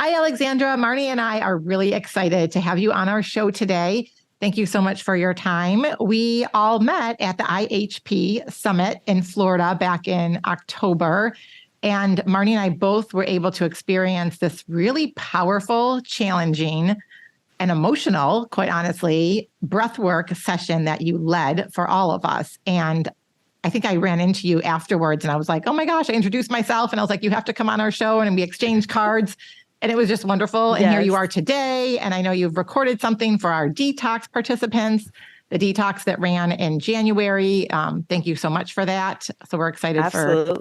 Hi, Alexandra. Marnie and I are really excited to have you on our show today. Thank you so much for your time. We all met at the IHP Summit in Florida back in October. And Marnie and I both were able to experience this really powerful, challenging, and emotional, quite honestly, breathwork session that you led for all of us. And I think I ran into you afterwards and I was like, oh my gosh, I introduced myself. And I was like, you have to come on our show. And we exchanged cards. And it was just wonderful. And here you are today. And I know you've recorded something for our detox participants, the detox that ran in January. Thank you so much for that. So we're excited for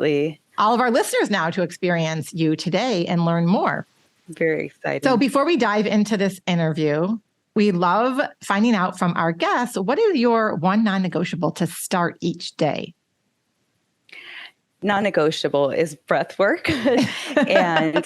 all of our listeners now to experience you today and learn more. Very excited. So before we dive into this interview, we love finding out from our guests, what is your one non-negotiable to start each day? Non-negotiable is breath work. And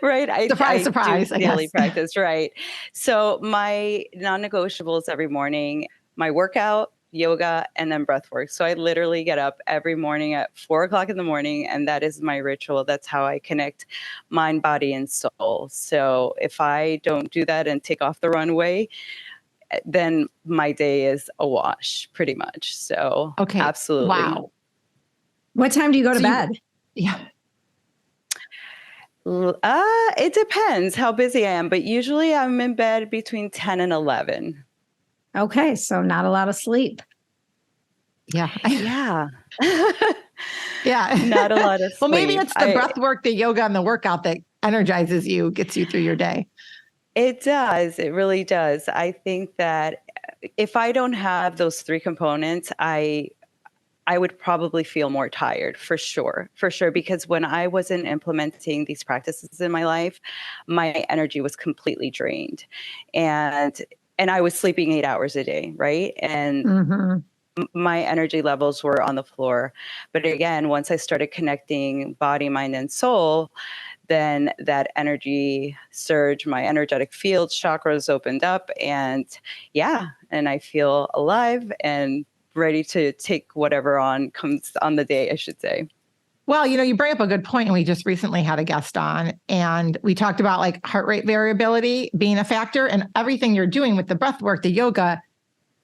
right. Surprise. I do daily practice, right? So my non-negotiables every morning, my workout, yoga, and then breath work. So I literally get up every morning at 4:00 in the morning, and that is my ritual. That's how I connect mind, body, and soul. So if I don't do that and take off the runway, then my day is a wash pretty much. So absolutely. Wow. What time do you go to bed? It depends how busy I am, but usually I'm in bed between 10 and 11. Okay, so not a lot of sleep. Yeah. Not a lot of sleep. Well, maybe it's the breath work, the yoga, and the workout that energizes you, gets you through your day. It does. It really does. I think that if I don't have those three components, I would probably feel more tired for sure. Because when I wasn't implementing these practices in my life, my energy was completely drained. And I was sleeping 8 hours a day, right? And my energy levels were on the floor. But again, once I started connecting body, mind, and soul, then that energy surge, my energetic field chakras opened up, and I feel alive and ready to take whatever comes on the day, I should say. Well, you bring up a good point. And we just recently had a guest on, and we talked about like heart rate variability being a factor, and everything you're doing with the breath work, the yoga,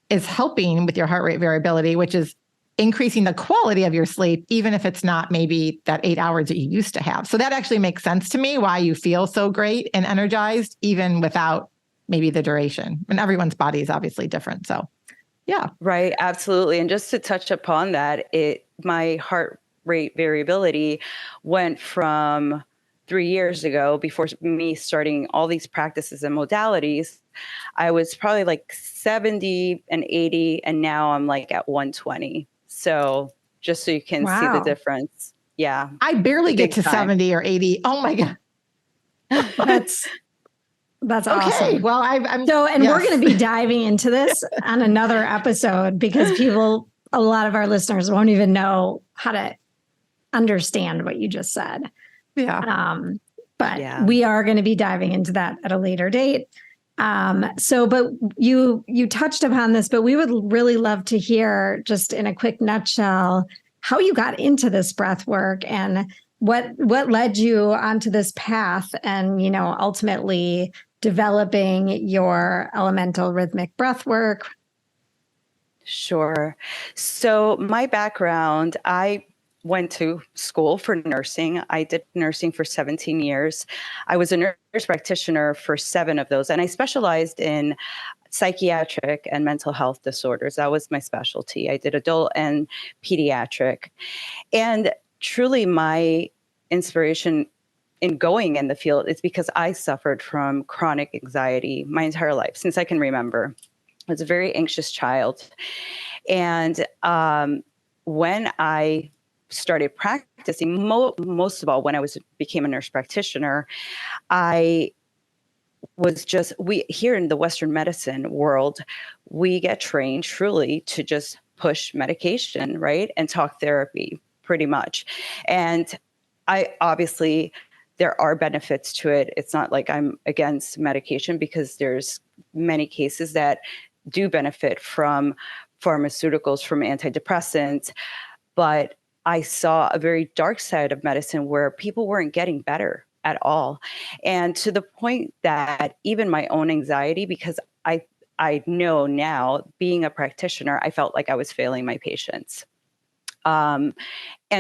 is helping with your heart rate variability, which is increasing the quality of your sleep, even if it's not maybe that 8 hours that you used to have. So that actually makes sense to me why you feel so great and energized, even without maybe the duration. And everyone's body is obviously different. So yeah. Right. Absolutely. And just to touch upon that, my heart rate variability went from 3 years ago, before me starting all these practices and modalities, I was probably like 70 and 80, and now I'm like at 120. So just so you can see the difference. Yeah. I barely get to 70 or 80. Oh my God. That's awesome. Well, we're going to be diving into this on another episode, because a lot of our listeners won't even know how to understand what you just said. Yeah. But we are going to be diving into that at a later date. But you touched upon this, but we would really love to hear, just in a quick nutshell, how you got into this breath work and what led you onto this path, and, ultimately developing your elemental rhythmic breath work. Sure. So my background, I went to school for nursing. I did nursing for 17 years. I was a nurse practitioner for 7 of those, and I specialized in psychiatric and mental health disorders. That was my specialty. I did adult and pediatric. And truly my inspiration in going in the field is because I suffered from chronic anxiety my entire life, since I can remember. I was a very anxious child. And when I started practicing, most of all, when I became a nurse practitioner, I was here in the Western medicine world, we get trained truly to just push medication, right? And talk therapy, pretty much. And obviously, there are benefits to it. It's not like I'm against medication, because there's many cases that do benefit from pharmaceuticals, from antidepressants. But I saw a very dark side of medicine where people weren't getting better at all. And to the point that even my own anxiety, because I know now, being a practitioner, I felt like I was failing my patients. And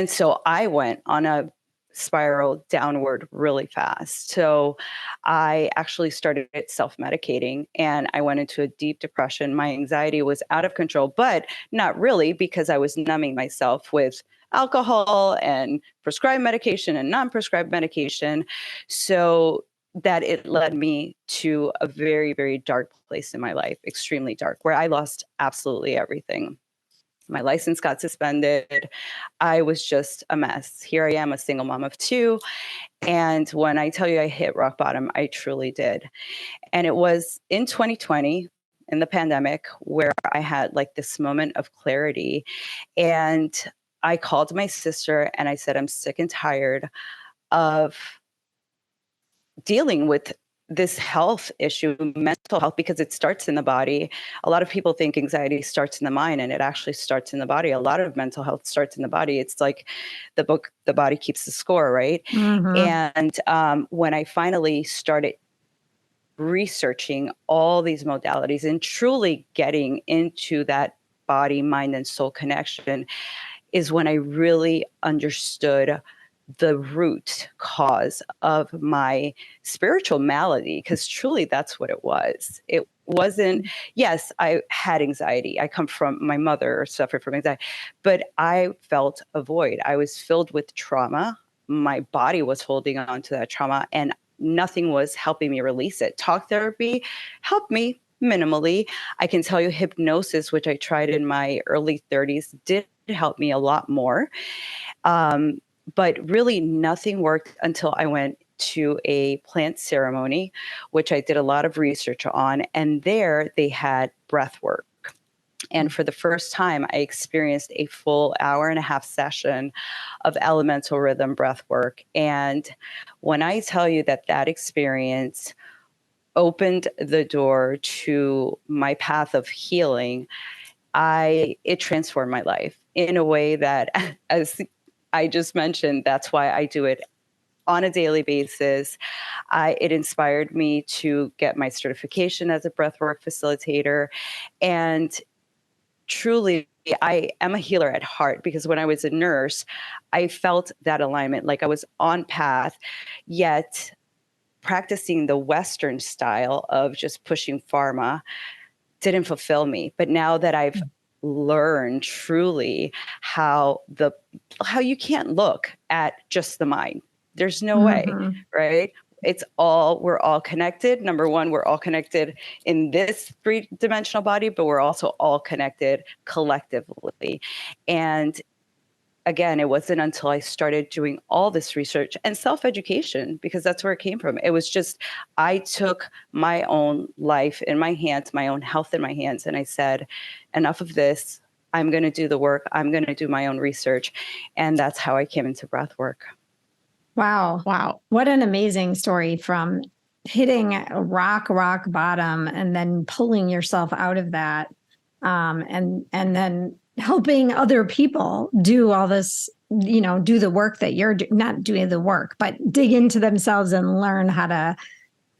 so I went on a spiral downward really fast. So I actually started self-medicating, and I went into a deep depression. My anxiety was out of control, but not really, because I was numbing myself with alcohol and prescribed medication and non-prescribed medication. So that it led me to a very, very dark place in my life, extremely dark, where I lost absolutely everything. My license got suspended. I was just a mess. Here I am, a single mom of two. And when I tell you I hit rock bottom, I truly did. And it was in 2020, in the pandemic, where I had like this moment of clarity. And I called my sister and I said, I'm sick and tired of dealing with this health issue, mental health, because it starts in the body. A lot of people think anxiety starts in the mind, and it actually starts in the body. A lot of mental health starts in the body. It's like the book, The Body Keeps the Score, right? And when I finally started researching all these modalities and truly getting into that body, mind, and soul connection, is when I really understood the root cause of my spiritual malady, because truly that's what it was. It wasn't, yes, I had anxiety. I come from, my mother suffered from anxiety, but I felt a void. I was filled with trauma. My body was holding on to that trauma, and nothing was helping me release it. Talk therapy helped me minimally. I can tell you hypnosis, which I tried in my early 30s, did help me a lot more. But really nothing worked until I went to a plant ceremony, which I did a lot of research on. And there they had breath work. And for the first time, I experienced a full hour-and-a-half session of elemental rhythm breathwork. And when I tell you that that experience opened the door to my path of healing, it transformed my life in a way that, as I just mentioned, that's why I do it on a daily basis. It inspired me to get my certification as a breathwork facilitator. And truly, I am a healer at heart, because when I was a nurse, I felt that alignment, like I was on path, yet practicing the Western style of just pushing pharma didn't fulfill me. But now that I've learned truly how you can't look at just the mind. There's no way, right? We're all connected. Number one, we're all connected in this three-dimensional body, but we're also all connected collectively. And again, it wasn't until I started doing all this research and self-education, because that's where it came from. It was just, I took my own life in my hands, my own health in my hands, and I said, enough of this. I'm going to do the work. I'm going to do my own research. And that's how I came into breath work. Wow. Wow. What an amazing story, from hitting a rock bottom and then pulling yourself out of that. And then helping other people do all this, do the work that you're not doing the work, but dig into themselves and learn how to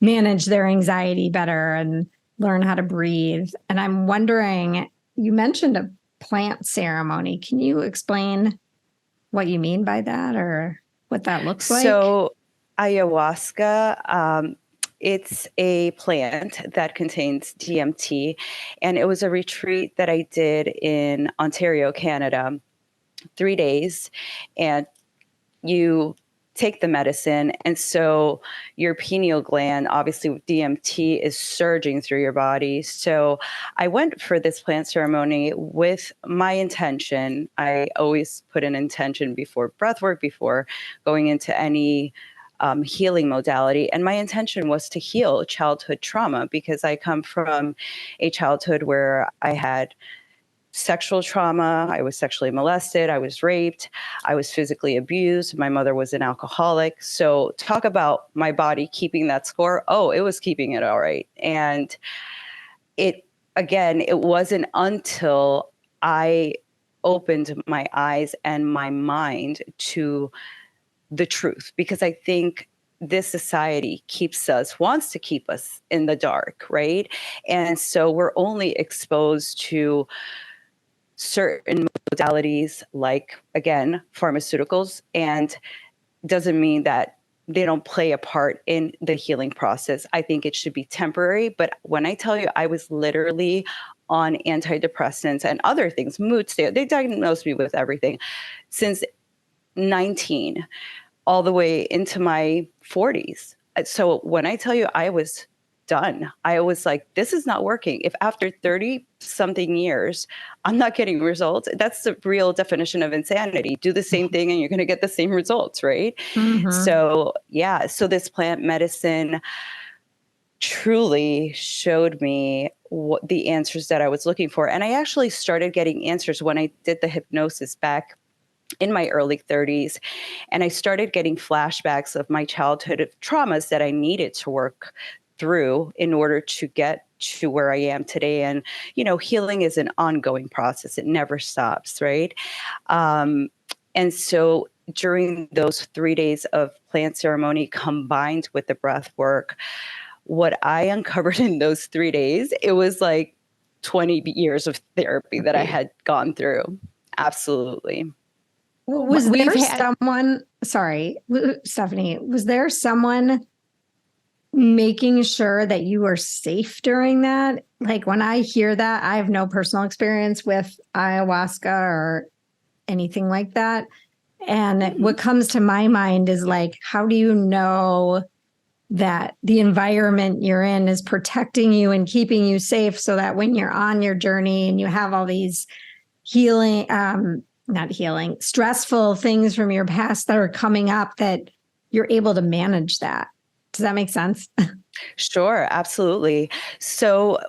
manage their anxiety better and learn how to breathe. And I'm wondering, you mentioned a plant ceremony. Can you explain what you mean by that, or what that looks like? So ayahuasca, it's a plant that contains DMT, and it was a retreat that I did in Ontario, Canada, 3 days, and you take the medicine. And so your pineal gland, obviously with DMT, is surging through your body. So I went for this plant ceremony with my intention. I always put an intention before breath work, before going into any healing modality. And my intention was to heal childhood trauma, because I come from a childhood where I had sexual trauma. I was sexually molested. I was raped. I was physically abused. My mother was an alcoholic. So talk about my body keeping that score. Oh, it was keeping it all right. And it wasn't until I opened my eyes and my mind to the truth, because I think this society wants to keep us in the dark, right? And so we're only exposed to certain modalities like, again, pharmaceuticals, and doesn't mean that they don't play a part in the healing process. I think it should be temporary. But when I tell you, I was literally on antidepressants and other things, mood state, they diagnosed me with everything since 19 all the way into my 40s. So when I tell you I was done, I was like, this is not working. If after 30 something years, I'm not getting results, that's the real definition of insanity. Do the same thing and you're going to get the same results, right? Mhm. So yeah, so this plant medicine truly showed me what the answers that I was looking for. And I actually started getting answers when I did the hypnosis back in my early 30s. And I started getting flashbacks of my childhood traumas that I needed to work through in order to get to where I am today. And, healing is an ongoing process. It never stops, right? And so during those 3 days of plant ceremony combined with the breath work, what I uncovered in those 3 days, it was like 20 years of therapy that I had gone through. Absolutely. Was there someone, sorry, Stephanie, was there someone making sure that you were safe during that? Like when I hear that, I have no personal experience with ayahuasca or anything like that. And what comes to my mind is like, how do you know that the environment you're in is protecting you and keeping you safe so that when you're on your journey and you have all these stressful things from your past that are coming up, that you're able to manage that? Does that make sense? Sure, absolutely. So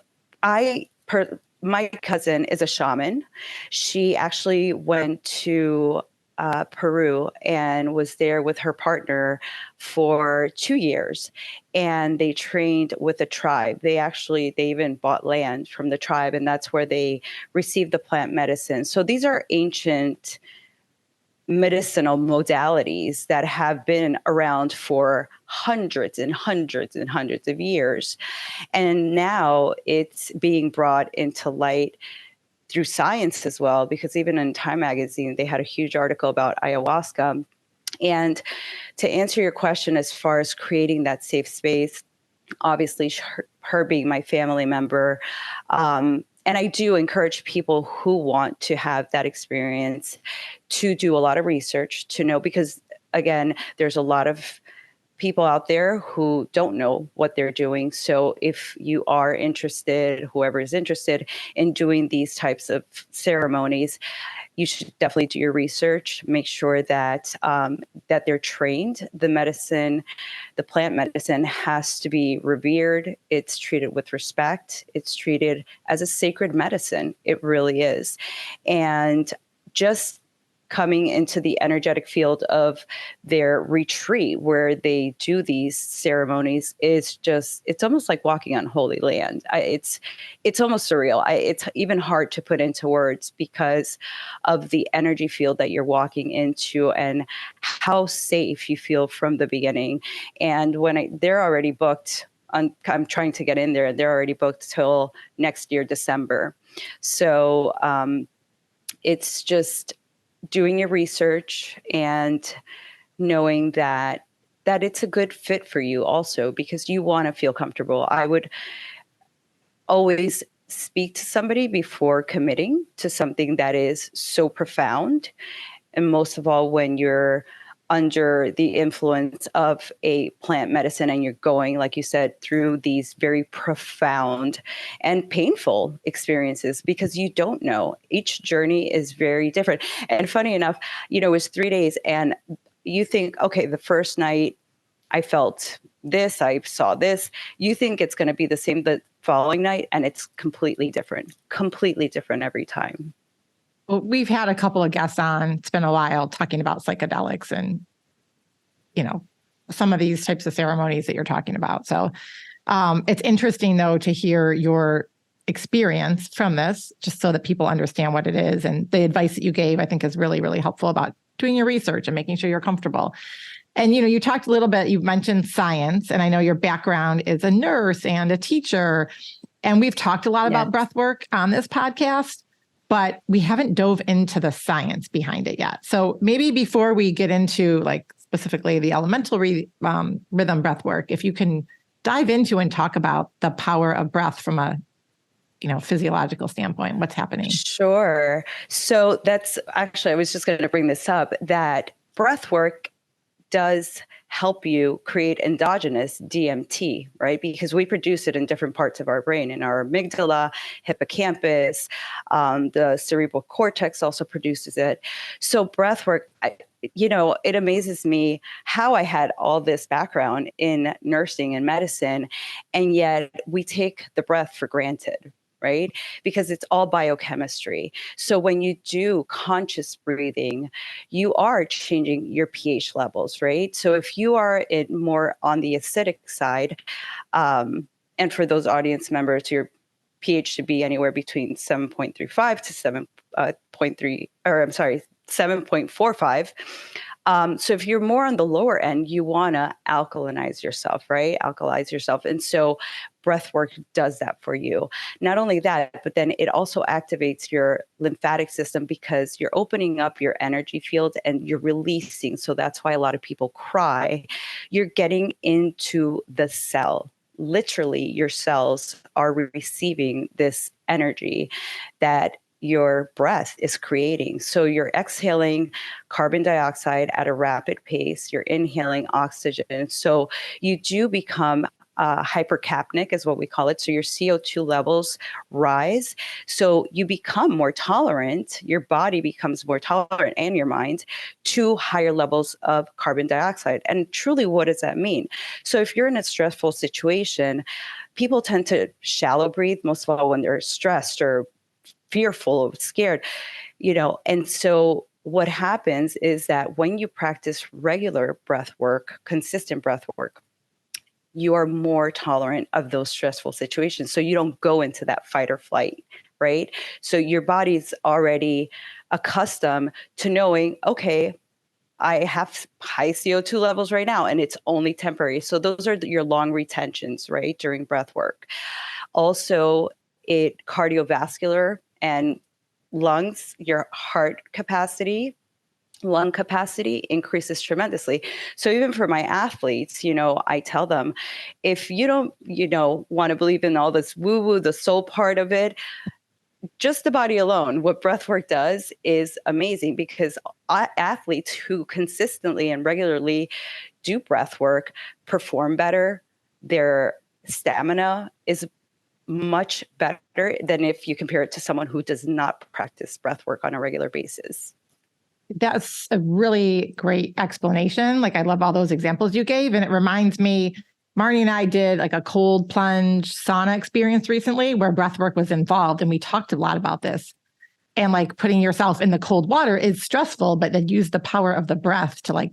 my cousin is a shaman. She actually went to Peru and was there with her partner for 2 years. And they trained with a tribe. They even bought land from the tribe, and that's where they received the plant medicine. So these are ancient medicinal modalities that have been around for hundreds and hundreds and hundreds of years. And now it's being brought into light through science as well, because even in Time magazine, they had a huge article about ayahuasca. And to answer your question, as far as creating that safe space, obviously her being my family member, and I do encourage people who want to have that experience to do a lot of research, to know, because again, there's a lot of people out there who don't know what they're doing. So if you are interested, whoever is interested in doing these types of ceremonies, you should definitely do your research. Make sure that that they're trained. The plant medicine has to be revered. It's treated with respect. It's treated as a sacred medicine. It really is. And just coming into the energetic field of their retreat where they do these ceremonies is it's almost like walking on holy land. It's almost surreal. It's even hard to put into words because of the energy field that you're walking into and how safe you feel from the beginning. And they're already booked. I'm trying to get in there. They're already booked till next year, December. So it's just doing your research and knowing that it's a good fit for you also, because you want to feel comfortable. I would always speak to somebody before committing to something that is so profound. And most of all, when you're under the influence of a plant medicine and you're going, like you said, through these very profound and painful experiences, because you don't know. Each journey is very different. And funny enough, it was 3 days and you think, okay, the first night I felt this, I saw this. You think it's going to be the same the following night, and it's completely different every time. Well, we've had a couple of guests on. It's been a while talking about psychedelics and, some of these types of ceremonies that you're talking about. So it's interesting, though, to hear your experience from this, just so that people understand what it is. And the advice that you gave, I think, is really, really helpful about doing your research and making sure you're comfortable. And, you talked a little bit, you mentioned science, and I know your background is a nurse and a teacher. And we've talked a lot about breath work on this podcast, but we haven't dove into the science behind it yet. So maybe before we get into like specifically the elemental rhythm breath work, if you can dive into and talk about the power of breath from a physiological standpoint, what's happening? Sure. So that's actually, I was just going to bring this up, that breath work does help you create endogenous DMT, right? Because we produce it in different parts of our brain, in our amygdala, hippocampus, the cerebral cortex also produces it. So breath work, it amazes me how I had all this background in nursing and medicine, and yet we take the breath for granted, right? Because it's all biochemistry. So when you do conscious breathing, you are changing your pH levels, right? So if you are more on the acidic side, and for those audience members, your pH should be anywhere between 7.35 to 7.45. So if you're more on the lower end, you want to alkalinize yourself, right? Alkalize yourself. And so breath work does that for you. Not only that, but then it also activates your lymphatic system because you're opening up your energy field and you're releasing. So that's why a lot of people cry. You're getting into the cell. Literally, your cells are receiving this energy that your breath is creating. So you're exhaling carbon dioxide at a rapid pace. You're inhaling oxygen. So you do become hypercapnic is what we call it. So your CO2 levels rise. So you become more tolerant. Your body becomes more tolerant, and your mind, to higher levels of carbon dioxide. And truly, what does that mean? So if you're in a stressful situation, people tend to shallow breathe, most of all when they're stressed or fearful or scared, and so what happens is that when you practice regular breath work, consistent breath work, you are more tolerant of those stressful situations. So you don't go into that fight or flight, right? So your body's already accustomed to knowing, okay, I have high CO2 levels right now, and it's only temporary. So those are your long retentions, right, during breath work. Also, cardiovascular and lungs, your heart capacity, lung capacity increases tremendously. So even for my athletes, I tell them, if you don't, want to believe in all this woo-woo, the soul part of it, just the body alone, what breath work does is amazing, because athletes who consistently and regularly do breath work perform better. Their stamina is much better than if you compare it to someone who does not practice breath work on a regular basis. That's a really great explanation. Like, I love all those examples you gave. And it reminds me, Marnie and I did like a cold plunge sauna experience recently where breath work was involved. And we talked a lot about this. And like putting yourself in the cold water is stressful, but then use the power of the breath to like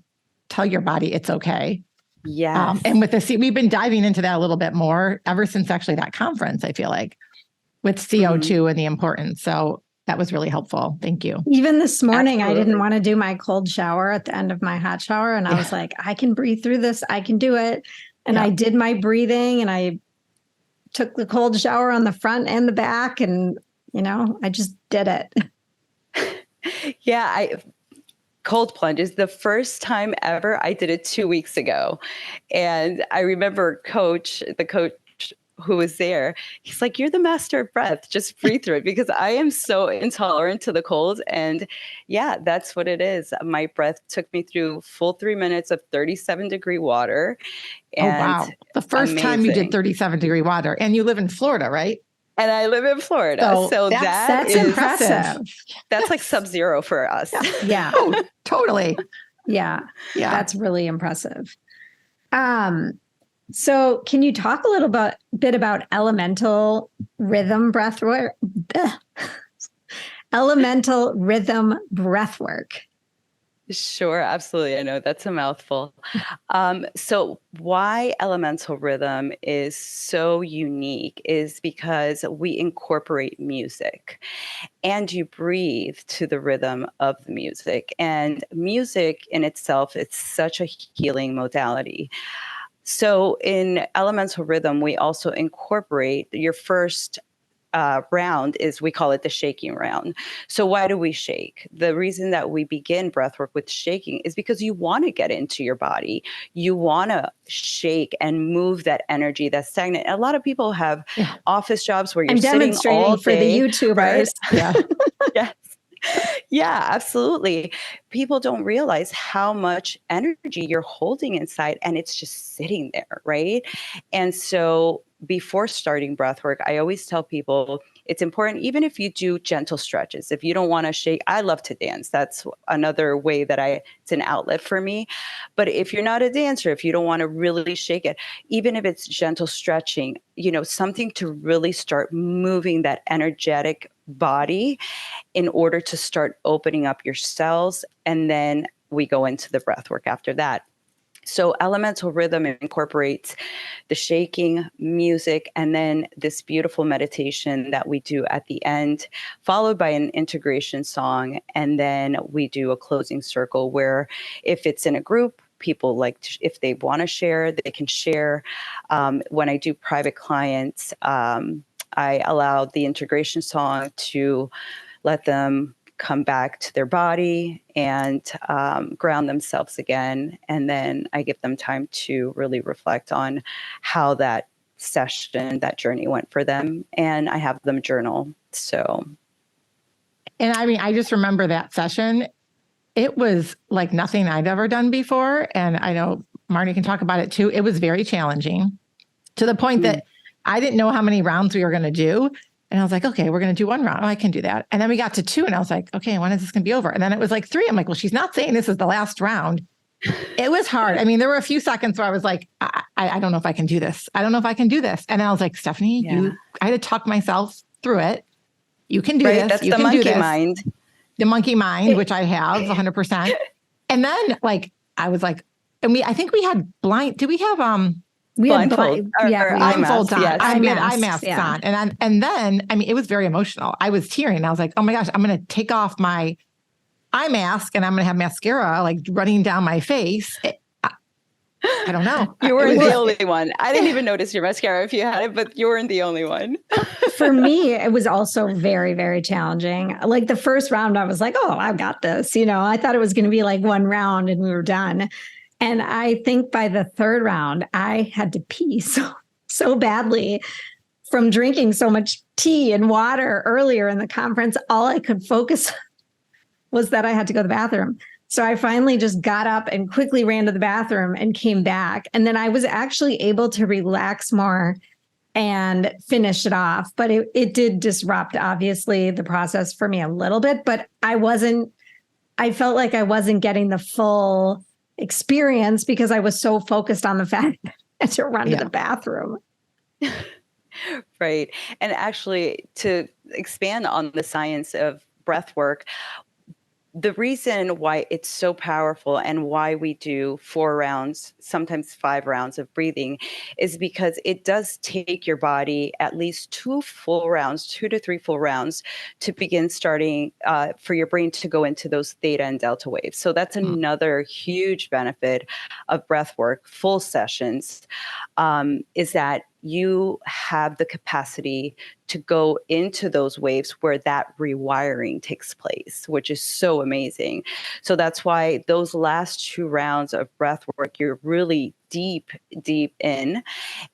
tell your body it's okay. Yes. And with we've been diving into that a little bit more ever since actually that conference, I feel like, with CO2 and the importance. So that was really helpful. Thank you. Even this morning, Absolutely. I didn't want to do my cold shower at the end of my hot shower. And I was like, I can breathe through this. I can do it. And I did my breathing, and I took the cold shower on the front and the back. And, I just did it. Cold plunge is the first time ever. I did it 2 weeks ago. And I remember the coach who was there, he's like, you're the master of breath. Just breathe through it, because I am so intolerant to the cold. And that's what it is. My breath took me through full 3 minutes of 37-degree water. And wow. The first time you did 37-degree water, and you live in Florida, right? And I live in Florida. So that's impressive. That's like sub-zero for us. Yeah. Oh, totally. Yeah. That's really impressive. So can you talk a little bit about elemental rhythm breathwork? Elemental rhythm breathwork. Sure, absolutely. I know that's a mouthful. So why elemental rhythm is so unique is because we incorporate music and you breathe to the rhythm of the music. And music in itself, it's such a healing modality. So in elemental rhythm, we also incorporate your first round is we call it the shaking round. So why do we shake? The reason that we begin breath work with shaking is because you want to get into your body. You want to shake and move that energy that's stagnant. A lot of people have office jobs where you're sitting all for the day, YouTubers. right? Yeah. Yes. Yeah, absolutely. People don't realize how much energy you're holding inside and it's just sitting there, right? And so before starting breath work, I always tell people it's important, even if you do gentle stretches, if you don't want to shake. I love to dance. That's another way that it's an outlet for me. But if you're not a dancer, if you don't want to really shake it, even if it's gentle stretching, something to really start moving that energetic body in order to start opening up your cells. And then we go into the breath work after that. So elemental rhythm incorporates the shaking, music, and then this beautiful meditation that we do at the end, followed by an integration song. And then we do a closing circle where if it's in a group, people if they want to share, they can share. When I do private clients, I allow the integration song to let them come back to their body and ground themselves again. And then I give them time to really reflect on how that session, that journey went for them. And I have them journal. So. And I mean, I just remember that session. It was like nothing I'd ever done before. And I know Marnie can talk about it too. It was very challenging to the point that I didn't know how many rounds we were going to do. And I was like, okay, we're going to do one round. Oh, I can do that. And then we got to 2 and I was like, okay, when is this going to be over? And then it was like 3. I'm like, well, she's not saying this is the last round. It was hard. I mean, there were a few seconds where I was like, I don't know if I can do this. I don't know if I can do this. And I was like, Stephanie, I had to talk myself through it. You can do this. That's you the can monkey do this. mind. The monkey mind, which I have 100%. And then I was like, and I think we had did we have, we had blindfolds blindfolds on. Yes. We had eye masks on. And then, I mean, it was very emotional. I was tearing. I was like, oh my gosh, I'm going to take off my eye mask and I'm going to have mascara running down my face. I don't know. You weren't the only one. I didn't even notice your mascara if you had it, but you weren't the only one. For me, it was also very, very challenging. Like the first round, I was like, oh, I've got this. I thought it was going to be like one round and we were done. And I think by the third round, I had to pee so badly from drinking so much tea and water earlier in the conference. All I could focus was that I had to go to the bathroom. So I finally just got up and quickly ran to the bathroom and came back. And then I was actually able to relax more and finish it off. But it did disrupt, obviously, the process for me a little bit. But I felt like I wasn't getting the full experience because I was so focused on the fact that I had to run to the bathroom. Right. And actually, to expand on the science of breath work, the reason why it's so powerful and why we do 4 rounds, sometimes 5 rounds of breathing is because it does take your body at least 2 to 3 full rounds to begin starting for your brain to go into those theta and delta waves. So that's another huge benefit of breath work, full sessions, is that you have the capacity to go into those waves where that rewiring takes place, which is so amazing. So that's why those last 2 rounds of breath work, you're really deep in.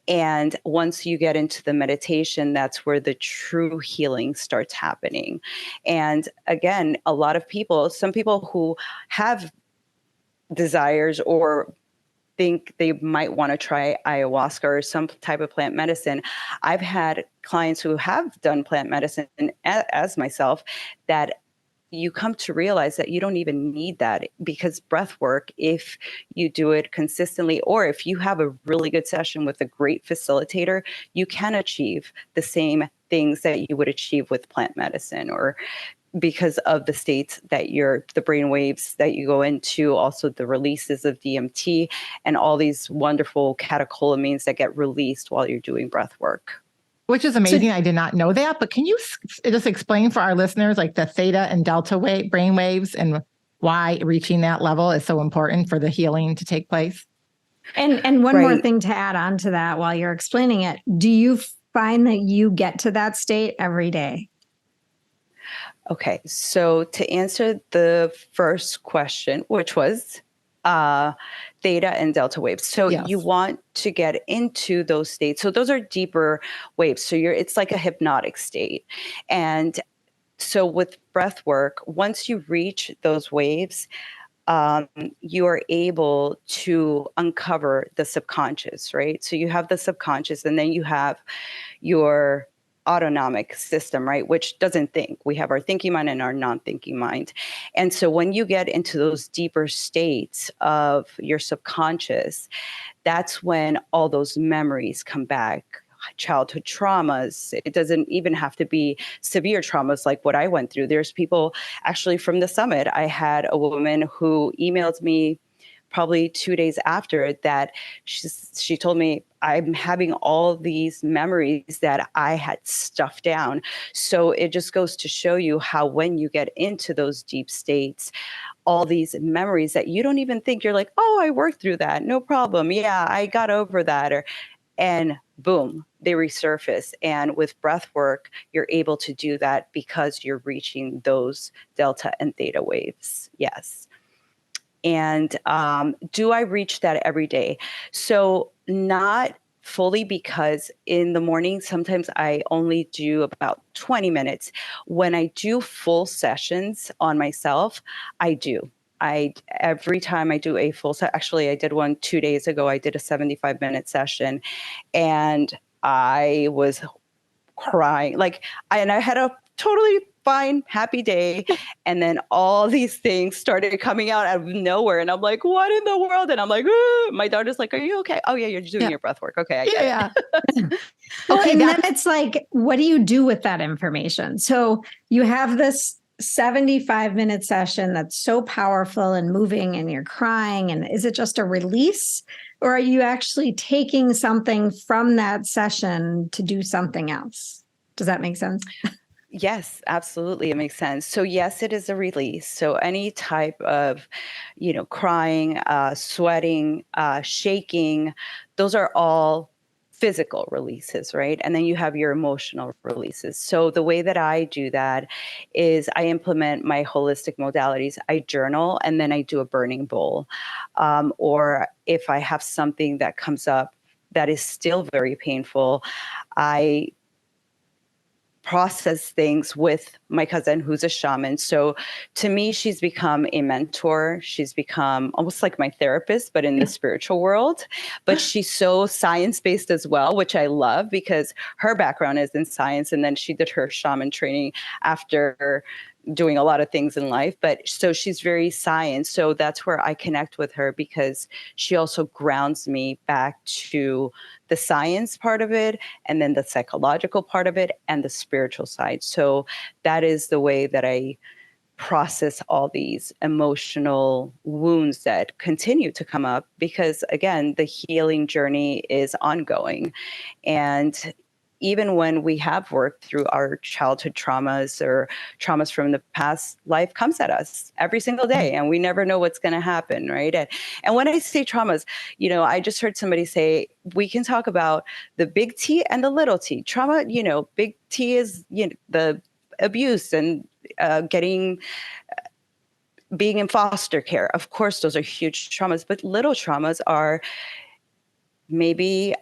And once you get into the meditation, that's where the true healing starts happening. And again, some people who have desires or think they might want to try ayahuasca or some type of plant medicine. I've had clients who have done plant medicine as myself that you come to realize that you don't even need that, because breath work, if you do it consistently, or if you have a really good session with a great facilitator, you can achieve the same things that you would achieve with plant medicine or because of the states that the brain waves that you go into, also the releases of DMT and all these wonderful catecholamines that get released while you're doing breath work. Which is amazing. I did not know that, but can you just explain for our listeners, like the theta and delta brain waves and why reaching that level is so important for the healing to take place? And one more thing to add on to that while you're explaining it, do you find that you get to that state every day? Okay, so to answer the first question, which was theta and delta waves. So Yes. you want to get into those states. So those are deeper waves. So it's like a hypnotic state. And so with breath work, once you reach those waves, you are able to uncover the subconscious, right? So you have the subconscious, and then you have your autonomic system, right? Which doesn't think. We have our thinking mind and our non-thinking mind. And so when you get into those deeper states of your subconscious, that's when all those memories come back. Childhood traumas. It doesn't even have to be severe traumas like what I went through. There's people actually from the summit. I had a woman who emailed me probably 2 days after that. She told me, I'm having all these memories that I had stuffed down. So it just goes to show you how when you get into those deep states, all these memories that you don't even think, you're like, oh, I worked through that. No problem. Yeah, I got over that. And boom, they resurface. And with breath work, you're able to do that because you're reaching those delta and theta waves. Yes. And do I reach that every day? So not fully, because in the morning, sometimes I only do about 20 minutes. When I do full sessions on myself, I do. Every time I do a full set, actually I did one 2 days ago. I did a 75-minute session and I was crying. And I had a totally fine, happy day. And then all these things started coming out of nowhere. And I'm like, what in the world? And I'm like, my daughter's like, are you okay? Oh yeah, you're doing your breath work. Okay, I get it. Well, and then it's like, what do you do with that information? So you have this 75-minute session that's so powerful and moving and you're crying. And is it just a release, or are you actually taking something from that session to do something else? Does that make sense? Yes, absolutely. It makes sense. So yes, it is a release. So any type of, crying, sweating, shaking, those are all physical releases, right? And then you have your emotional releases. So the way that I do that is I implement my holistic modalities. I journal, and then I do a burning bowl. Or if I have something that comes up that is still very painful, I process things with my cousin who's a shaman. So to me, she's become a mentor. She's become almost like my therapist, but in the spiritual world. But she's so science-based as well, which I love because her background is in science. And then she did her shaman training after doing a lot of things in life. But so she's very science. So that's where I connect with her, because she also grounds me back to the science part of it, and then the psychological part of it, and the spiritual side. So that is the way that I process all these emotional wounds that continue to come up, because again, the healing journey is ongoing. And even when we have worked through our childhood traumas or traumas from the past, life comes at us every single day, and we never know what's going to happen, right? And when I say traumas, I just heard somebody say, we can talk about the big T and the little t. Trauma, big T is the abuse and being in foster care. Of course, those are huge traumas, but little traumas are maybe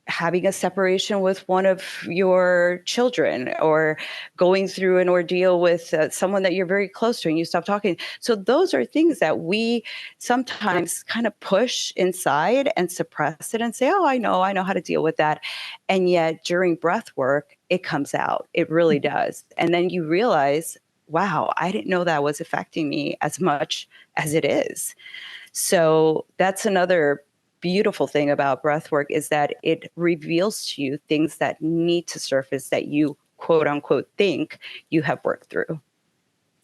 having a separation with one of your children, or going through an ordeal with someone that you're very close to and you stop talking. So those are things that we sometimes kind of push inside and suppress it and say, oh, I know how to deal with that. And yet during breath work, it comes out. It really does. And then you realize, wow, I didn't know that was affecting me as much as it is. So that's another beautiful thing about breathwork, is that it reveals to you things that need to surface that you quote unquote think you have worked through.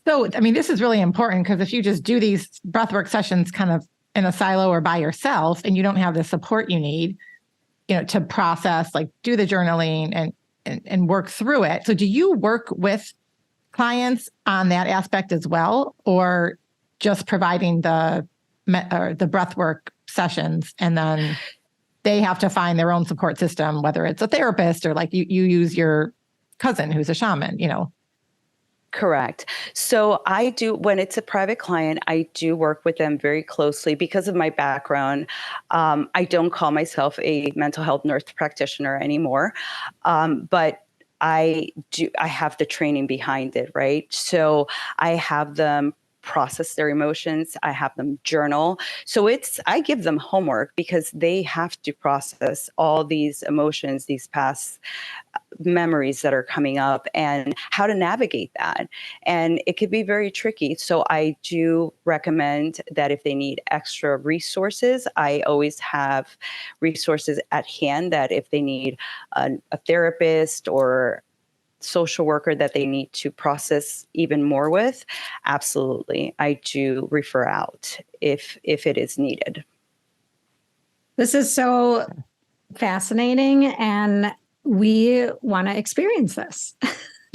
So, I mean, this is really important because if you just do these breathwork sessions kind of in a silo or by yourself and you don't have the support you need, to process, like do the journaling and work through it. So do you work with clients on that aspect as well, or just providing the breathwork sessions and then they have to find their own support system, whether it's a therapist or like you use your cousin who's a shaman, Correct. So I do, when it's a private client, I do work with them very closely because of my background. I don't call myself a mental health nurse practitioner anymore, but I have the training behind it, right? So I have them process their emotions. I have them journal. So I give them homework because they have to process all these emotions, these past memories that are coming up and how to navigate that. And it could be very tricky. So I do recommend that if they need extra resources, I always have resources at hand that if they need a therapist or social worker that they need to process even more with, absolutely, I do refer out if it is needed. This is so fascinating, and we want to experience this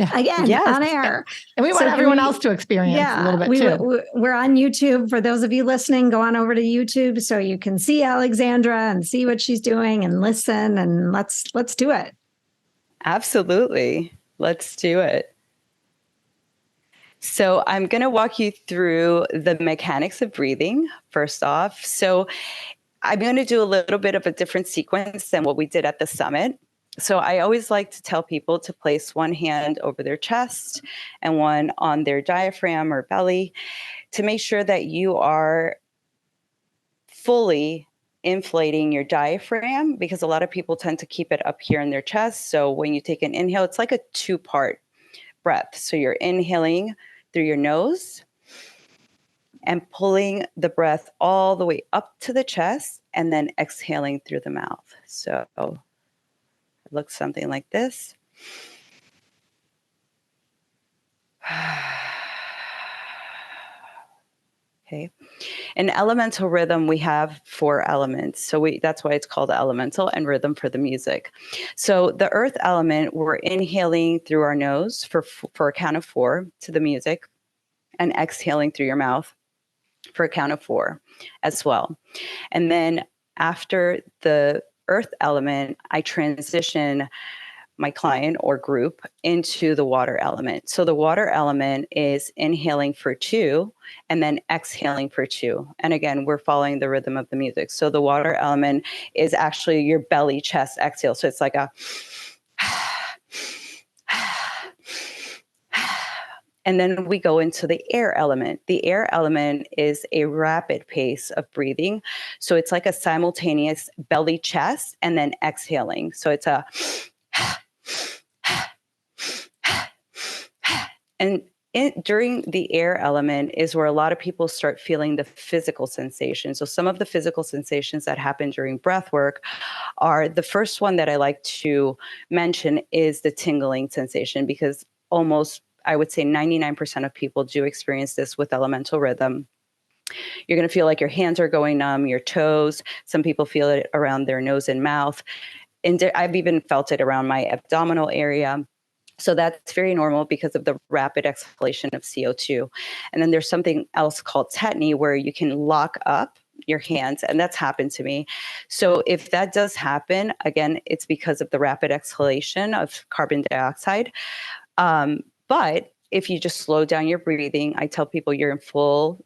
again on air. And we want everyone else to experience a little bit too. We're on YouTube. For those of you listening, go on over to YouTube so you can see Alexandra and see what she's doing and listen, and let's do it. Absolutely. Let's do it. So I'm going to walk you through the mechanics of breathing first off. So I'm going to do a little bit of a different sequence than what we did at the summit. So I always like to tell people to place one hand over their chest and one on their diaphragm or belly to make sure that you are fully inflating your diaphragm, because a lot of people tend to keep it up here in their chest. So when you take an inhale, it's like a 2-part breath. So you're inhaling through your nose and pulling the breath all the way up to the chest and then exhaling through the mouth. So it looks something like this. Okay. In elemental rhythm, we have 4 elements. So that's why it's called elemental, and rhythm for the music. So the earth element, we're inhaling through our nose for a count of 4 to the music, and exhaling through your mouth for a count of 4 as well. And then after the earth element, I transition my client or group into the water element. So the water element is inhaling for 2 and then exhaling for 2. And again, we're following the rhythm of the music. So the water element is actually your belly, chest exhale. So it's like a and then we go into the air element. The air element is a rapid pace of breathing. So it's like a simultaneous belly, chest, and then exhaling. So it's a and during the air element is where a lot of people start feeling the physical sensations. So some of the physical sensations that happen during breath work are, the first one that I like to mention is the tingling sensation, because almost, I would say 99% of people do experience this with elemental rhythm. You're going to feel like your hands are going numb, your toes. Some people feel it around their nose and mouth. And I've even felt it around my abdominal area. So that's very normal because of the rapid exhalation of CO2. And then there's something else called tetany, where you can lock up your hands, and that's happened to me. So if that does happen, again, it's because of the rapid exhalation of carbon dioxide. But if you just slow down your breathing, I tell people you're in full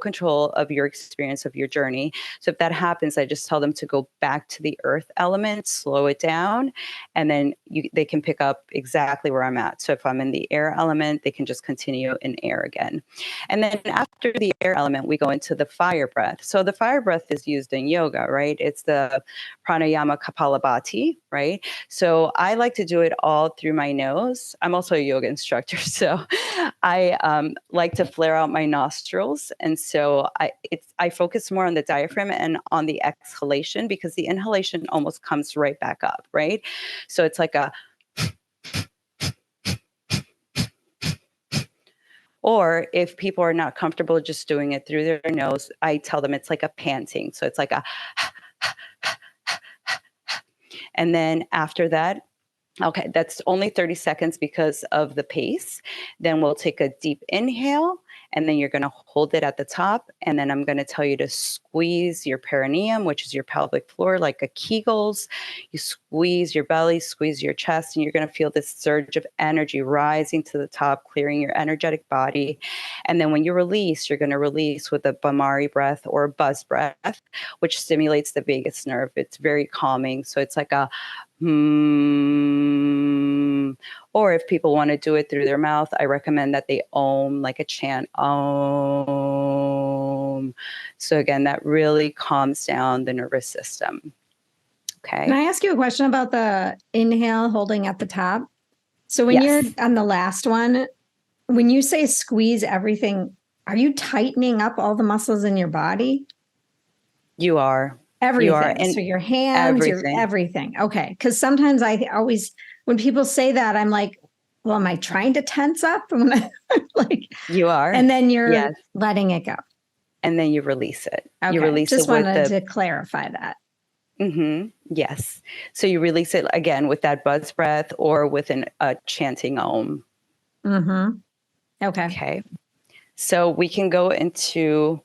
control of your experience of your journey. So if that happens, I just tell them to go back to the earth element, slow it down, and then they can pick up exactly where I'm at. So if I'm in the air element, they can just continue in air again. And then after the air element, we go into the fire breath. So the fire breath is used in yoga, right? It's the pranayama kapalabhati, right? So I like to do it all through my nose. I'm also a yoga instructor, so I like to flare out my nostrils, and so I focus more on the diaphragm and on the exhalation, because the inhalation almost comes right back up, right? So it's like a Or if people are not comfortable just doing it through their nose, I tell them it's like a panting. So it's like a, and then after that, okay, that's only 30 seconds because of the pace. Then we'll take a deep inhale, and then you're going to hold it at the top. And then I'm going to tell you to squeeze your perineum, which is your pelvic floor, like a Kegels. You squeeze your belly, squeeze your chest, and you're going to feel this surge of energy rising to the top, clearing your energetic body. And then when you release, you're going to release with a Bhamari breath or a buzz breath, which stimulates the vagus nerve. It's very calming. So it's like a or if people want to do it through their mouth, I recommend that they om, like a chant, om. So again, that really calms down the nervous system. Okay. Can I ask you a question about the inhale holding at the top? So when you're on the last one, when you say squeeze everything, are you tightening up all the muscles in your body? You are. Everything. You are, and so your hands, everything. Okay. Because sometimes I always, when people say that, I'm like, well, am I trying to tense up? Like you are. And then you're letting it go. And then you release it. Okay. You release Just it with wanted to clarify that. Mm-hmm. Yes. So you release it again with that buzz breath or with a chanting om. Mm-hmm. Okay. Okay. So we can go into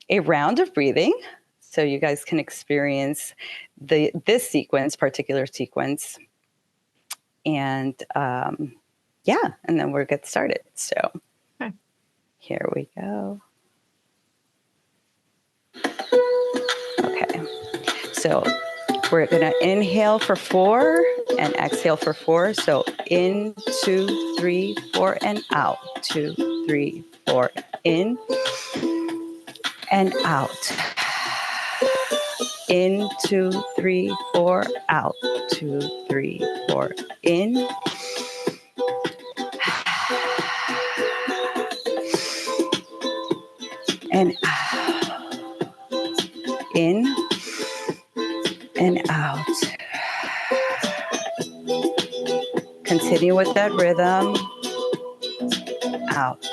a round of breathing. So you guys can experience this particular sequence. And and then we'll get started. So Here we go. Okay. So we're going to inhale for 4 and exhale for 4. So in, 2, 3, 4, and out. 2, 3, 4, in and out. In, 2, 3, 4, out. 2, 3, 4, in. And out. In and out. Continue with that rhythm. Out.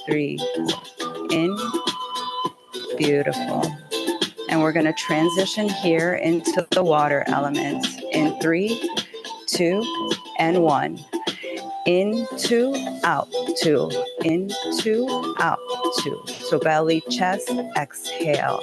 3, 4, in. Beautiful. And we're going to transition here into the water element in 3, 2, and 1. In, 2, out, 2. In, 2, out, 2. So belly, chest, exhale.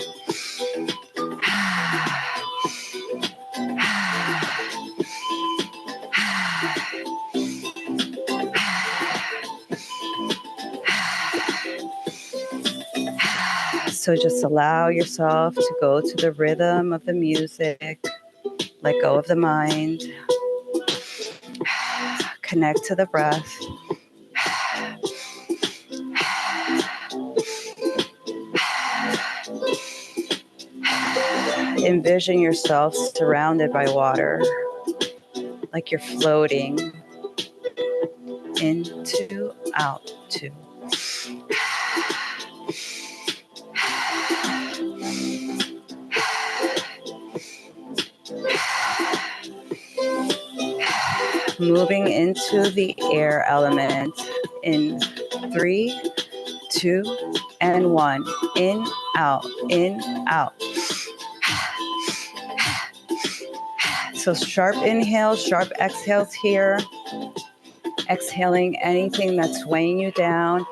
So just allow yourself to go to the rhythm of the music. Let go of the mind. Connect to the breath. Envision yourself surrounded by water, like you're floating. In, 2, out, 2. Moving into the air element in 3, 2, and 1. In, out, in, out. So sharp inhales, sharp exhales here. Exhaling anything that's weighing you down.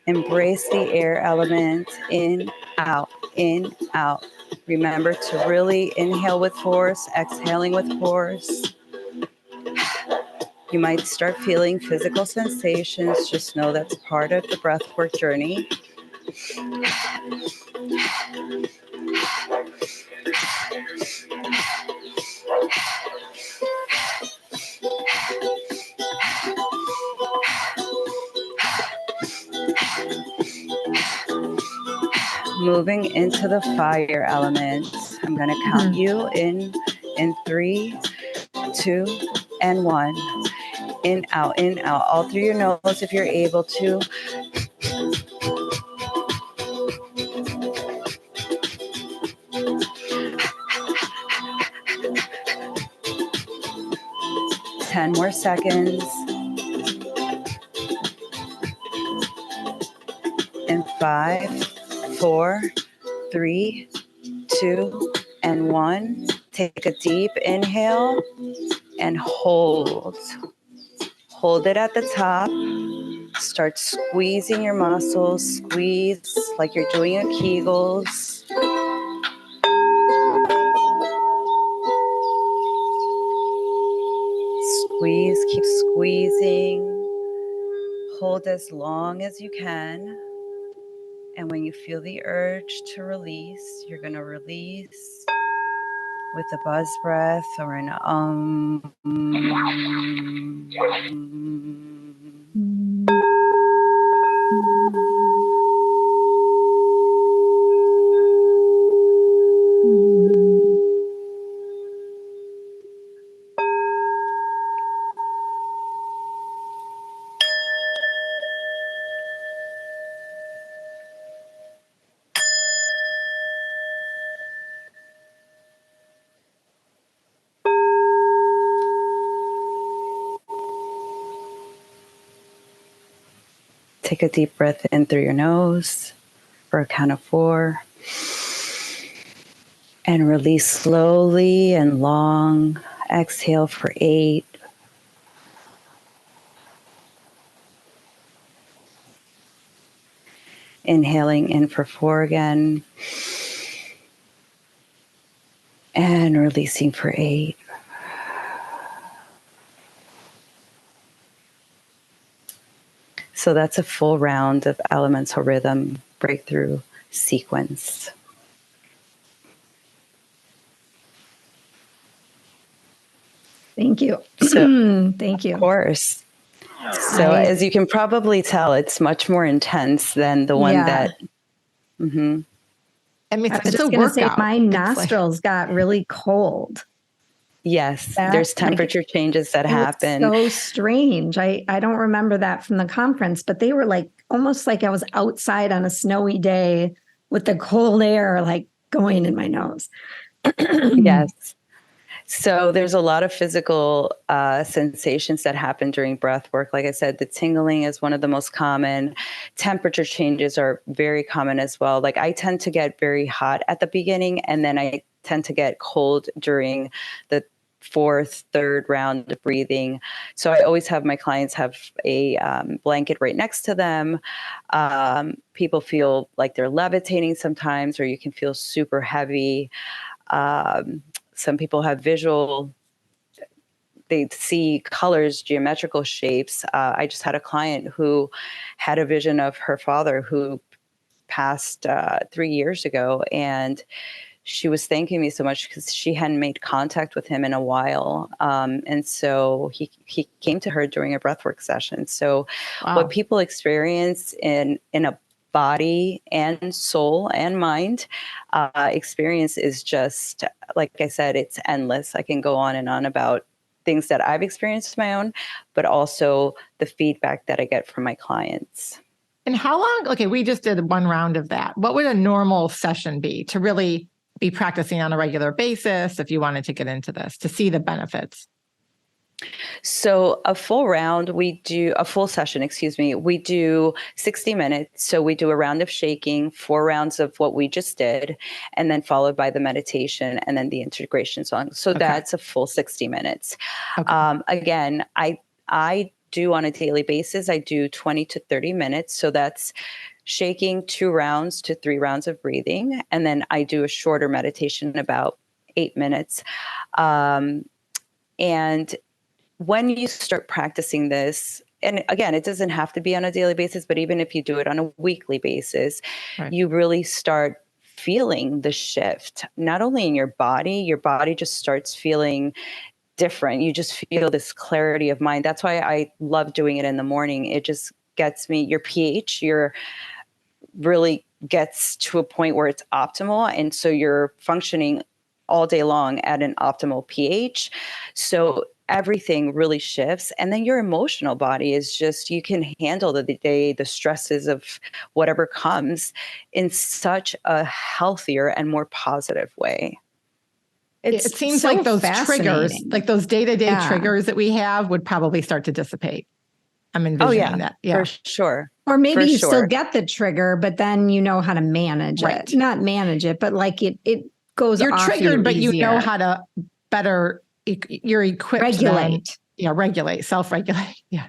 Embrace the air element. In, out, in, out. Remember to really inhale with force, exhaling with force. You might start feeling physical sensations. Just know that's part of the breathwork journey. Moving into the fire element. I'm going to count you in 3, 2, and 1. In, out, all through your nose if you're able to. 10 more seconds. In 5, 4, 3, 2, and 1. Take a deep inhale and hold. Hold it at the top. Start squeezing your muscles. Squeeze like you're doing your Kegels. Squeeze, keep squeezing. Hold as long as you can. And when you feel the urge to release, you're going to release with a buzz breath or an Take a deep breath in through your nose for a count of 4. And release slowly and long. Exhale for 8. Inhaling in for 4 again. And releasing for 8. So that's a full round of elemental rhythm breakthrough sequence. Thank you. Thank you. Of course. So as you can probably tell, it's much more intense than the one that. Mm-hmm. I mean, I was it's just a going to say workout. my nostrils got really cold. Yes, there's temperature changes that happen. So strange. I don't remember that from the conference, but they were like almost like I was outside on a snowy day with the cold air like going in my nose. Yes. So there's a lot of physical sensations that happen during breath work. Like I said, the tingling is one of the most common. Temperature changes are very common as well. Like I tend to get very hot at the beginning, and then I tend to get cold during the 4th, 3rd round of breathing. So I always have my clients have a blanket right next to them. People feel like they're levitating sometimes, or you can feel super heavy. Some people have they see colors, geometrical shapes. I just had a client who had a vision of her father who passed 3 years ago. And she was thanking me so much because she hadn't made contact with him in a while. And so he came to her during a breathwork session. So what people experience in a body and soul and mind experience is just, like I said, it's endless. I can go on and on about things that I've experienced my own, but also the feedback that I get from my clients. And how long? Okay, we just did one round of that. What would a normal session be to really be practicing on a regular basis if you wanted to get into this, to see the benefits? So a full session, we do 60 minutes. So we do a round of shaking, 4 rounds of what we just did, and then followed by the meditation and then the integration song. So that's a full 60 minutes. Okay. Again, I do on a daily basis, I do 20 to 30 minutes. So that's shaking 2 rounds to 3 rounds of breathing. And then I do a shorter meditation, about 8 minutes. And when you start practicing this, and again, it doesn't have to be on a daily basis, but even if you do it on a weekly basis, you really start feeling the shift, not only in your body just starts feeling different. You just feel this clarity of mind. That's why I love doing it in the morning. It just gets me, your pH, really gets to a point where it's optimal. And so you're functioning all day long at an optimal pH. So everything really shifts. And then your emotional body is just, you can handle the day, the stresses of whatever comes in such a healthier and more positive way. it It's seems so like those triggers, fascinating. like those day-to-day Yeah. triggers that we have would probably start to dissipate. I'm envisioning that. For sure. Or maybe For you sure. still get the trigger, but then you know how to manage Right. it. Not manage it, but like it goes You're off triggered, you but you know easier. how to better, you're equipped Regulate. then, regulate, self-regulate. Yeah.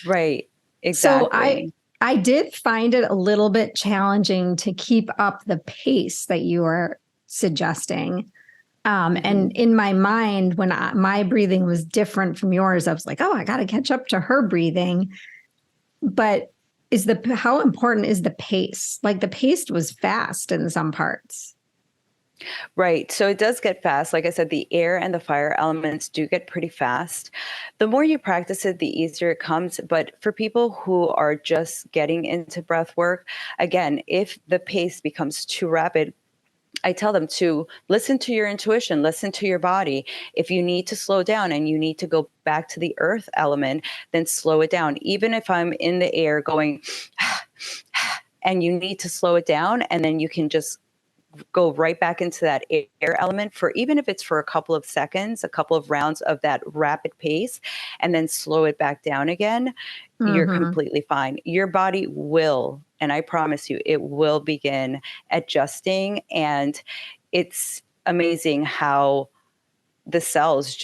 Right. Exactly. So I did find it a little bit challenging to keep up the pace that you are suggesting. And in my mind, when my breathing was different from yours, I was like, oh, I got to catch up to her breathing. But how important is the pace? Like the pace was fast in some parts. Right. So it does get fast. Like I said, the air and the fire elements do get pretty fast. The more you practice it, the easier it comes. But for people who are just getting into breath work, again, if the pace becomes too rapid, I tell them to listen to your intuition, listen to your body. If you need to slow down and you need to go back to the earth element, then slow it down. Even if I'm in the air going, and you need to slow it down, and then you can just go right back into that air element for, even if it's for a couple of seconds, a couple of rounds of that rapid pace, and then slow it back down again, you're completely fine. Your body will, and I promise you, it will begin adjusting. And it's amazing how the cells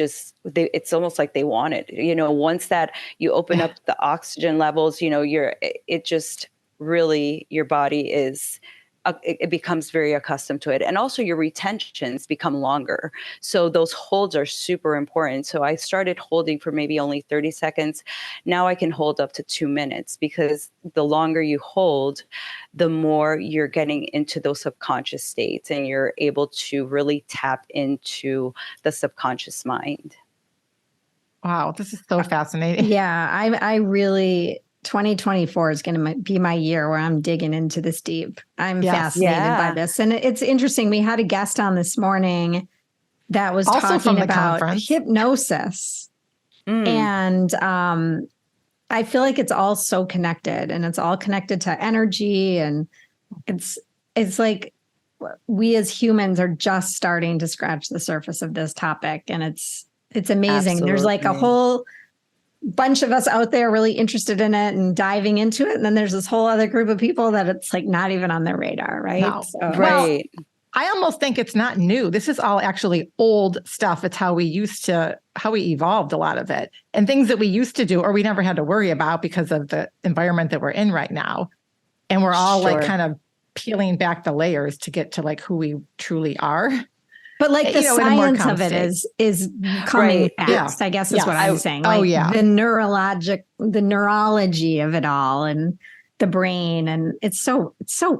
it's almost like they want it. Once that you open up the oxygen levels, it just really, your body it becomes very accustomed to it. And also your retentions become longer. So those holds are super important. So I started holding for maybe only 30 seconds. Now I can hold up to 2 minutes, because the longer you hold, the more you're getting into those subconscious states, and you're able to really tap into the subconscious mind. Wow, this is so fascinating. Yeah, I really 2024 is going to be my year where I'm digging into this deep. I'm fascinated by this. And it's interesting. We had a guest on this morning that was also talking from the about conference. Hypnosis. And I feel like it's all so connected, and it's all connected to energy. And it's like we as humans are just starting to scratch the surface of this topic. And it's amazing. Absolutely. There's like a whole bunch of us out there really interested in it and diving into it. And then there's this whole other group of people that it's like not even on their radar, right? No. So, Right. Well, I almost think it's not new. This is all actually old stuff. It's how we evolved a lot of it, and things that we used to do or we never had to worry about because of the environment that we're in right now. And we're all like kind of peeling back the layers to get to like who we truly are. But like the science of it is coming fast, I guess is what I'm saying. Like the neurology of it all, and the brain, and it's so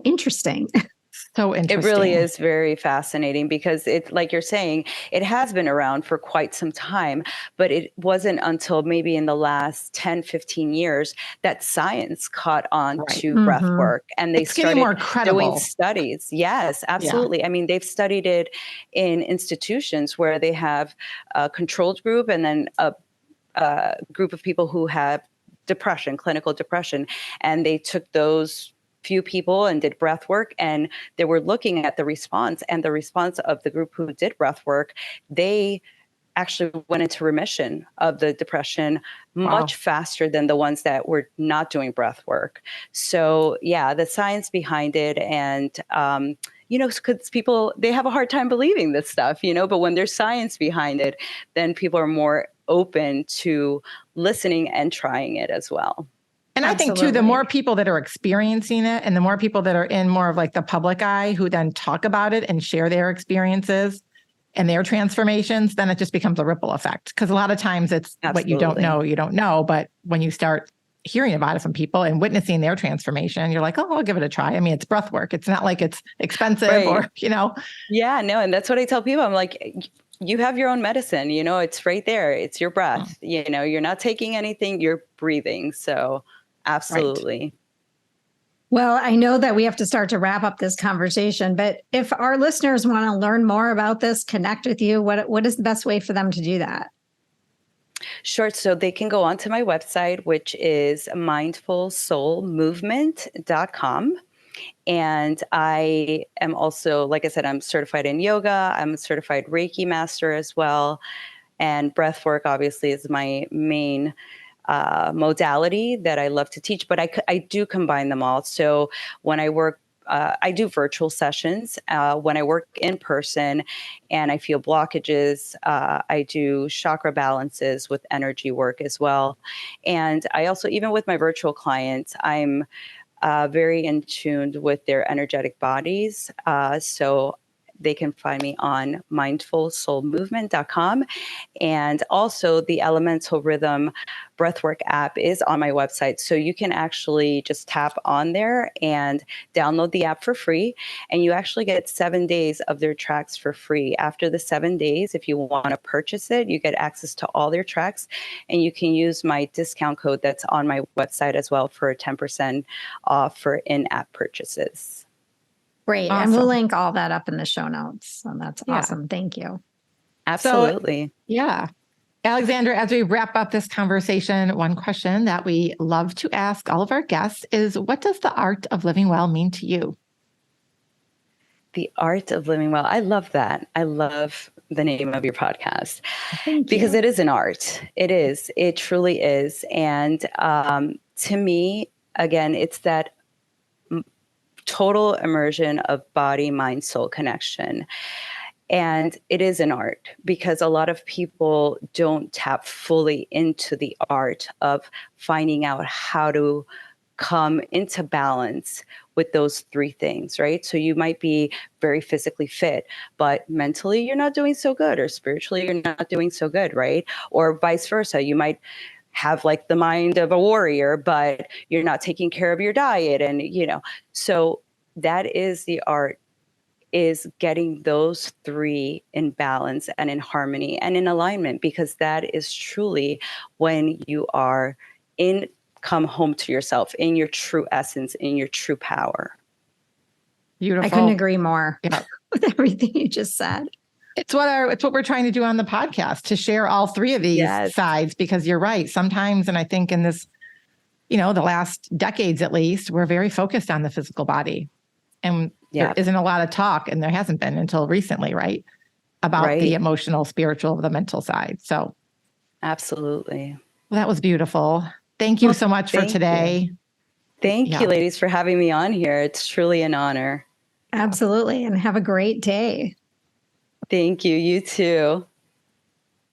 interesting. So interesting. It really is very fascinating, because it, like you're saying, it has been around for quite some time, but it wasn't until maybe in the last 10, 15 years that science caught on to breath work, and they started more credible. Doing studies. Yes, absolutely. I mean, they've studied it in institutions where they have a controlled group and then a group of people who have depression, clinical depression, and they took those few people and did breath work, and they were looking at the response, and the response of the group who did breath work, they actually went into remission of the depression much faster than the ones that were not doing breath work. So the science behind it, and because people, they have a hard time believing this stuff, but when there's science behind it, then people are more open to listening and trying it as well. And I think too, the more people that are experiencing it, and the more people that are in more of like the public eye who then talk about it and share their experiences and their transformations, then it just becomes a ripple effect. Because a lot of times it's what you don't know. But when you start hearing about it from people and witnessing their transformation, you're like, oh, I'll give it a try. I mean, it's breath work. It's not like it's expensive or. Yeah, no. And that's what I tell people. I'm like, you have your own medicine, it's right there. It's your breath. You're not taking anything, you're breathing. So absolutely. Right. Well, I know that we have to start to wrap up this conversation, but if our listeners want to learn more about this, connect with you, what is the best way for them to do that? Sure. So they can go onto my website, which is mindfulsoulmovement.com. And I am also, like I said, I'm certified in yoga. I'm a certified Reiki master as well. And breathwork obviously is my main modality that I love to teach, but I do combine them all. So when I work, I do virtual sessions. When I work in person and I feel blockages, I do chakra balances with energy work as well. And I also, even with my virtual clients, I'm very in tune with their energetic bodies. So they can find me on mindfulsoulmovement.com. And also the Elemental Rhythm Breathwork app is on my website. So you can actually just tap on there and download the app for free. And you actually get 7 days of their tracks for free. After the 7 days, if you want to purchase it, you get access to all their tracks. And you can use my discount code that's on my website as well for 10% off for in-app purchases. Great. Awesome. And we'll link all that up in the show notes. So that's awesome. Thank you. Absolutely. So, yeah. Alexandra, as we wrap up this conversation, one question that we love to ask all of our guests is, what does the art of living well mean to you? The art of living well. I love that. I love the name of your podcast. Thank because you. it is an art. It is. It truly is. And to me, again, it's that total immersion of body, mind, soul connection. And it is an art because a lot of people don't tap fully into the art of finding out how to come into balance with those three things, right? So you might be very physically fit, but mentally you're not doing so good, or spiritually you're not doing so good, right? Or vice versa. You might have like the mind of a warrior, but you're not taking care of your diet. And, so that is the art, is getting those three in balance and in harmony and in alignment, because that is truly when you are come home to yourself in your true essence, in your true power. Beautiful. I couldn't agree more Yeah. with everything you just said. It's what we're trying to do on the podcast, to share all three of these sides, because you're right. Sometimes, and I think in this, the last decades at least, we're very focused on the physical body. And there isn't a lot of talk, and there hasn't been until recently, right? About the emotional, spiritual, the mental side. So absolutely. Well, that was beautiful. Thank you so much for today. Thank you, ladies, for having me on here. It's truly an honor. Absolutely. And have a great day. Thank you. You too.